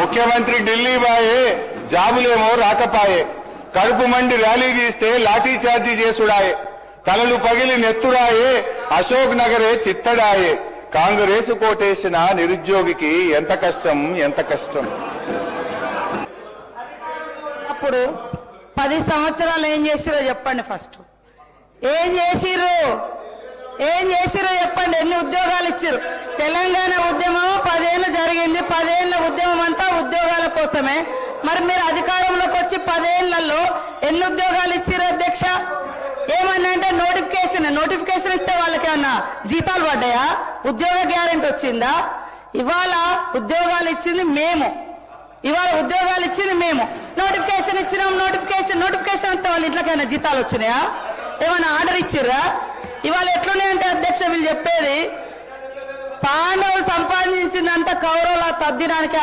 ముఖ్యమంత్రి ఢిల్లీ బాయే జాబులేమో రాకపాయే కడుపు మండి ర్యాలీ తీస్తే లాఠీ చార్జీ చేసుడాయే తలలు పగిలి నెత్తుడాయే అశోక్ నగరే చిత్తడాయే కాంగ్రెస్ కోటేసిన నిరుద్యోగికి ఎంత కష్టం ఎంత కష్టం. అప్పుడు 10 సంవత్సరాలు ఏం చేసిరో చెప్పండి. ఫస్ట్ ఏం చేసిర్రు చెప్పండి. ఎన్ని ఉద్యోగాలు ఇచ్చిర్రు? తెలంగాణ ఉద్యమం 10 ఏళ్ళు జరిగింది. 10 ఏళ్ల ఉద్యమం అంతా ఉద్యోగాల కోసమే. మరి మీరు అధికారంలోకి వచ్చి 10 ఏళ్లలో ఎన్ని ఉద్యోగాలు ఇచ్చిర్రు అధ్యక్ష? ఏమన్నా అంటే నోటిఫికేషన్ ఇస్తే వాళ్ళకి ఏమన్నా జీతాలు పడ్డాయా? ఉద్యోగ గ్యారెంటీ వచ్చిందా? ఇవాళ ఉద్యోగాలు ఇచ్చింది మేము. నోటిఫికేషన్ ఇచ్చినాం. నోటిఫికేషన్ అంతా వాళ్ళ ఇంట్లోకైనా జీతాలు వచ్చినాయా? ఏమైనా ఆర్డర్ ఇచ్చిర్రా? ఇవాళ ఎట్లున్నాయంటే అధ్యక్ష వీళ్ళు చెప్పేది పాండవులు సంపాదించిందంతా కౌరవుల తద్దినానికే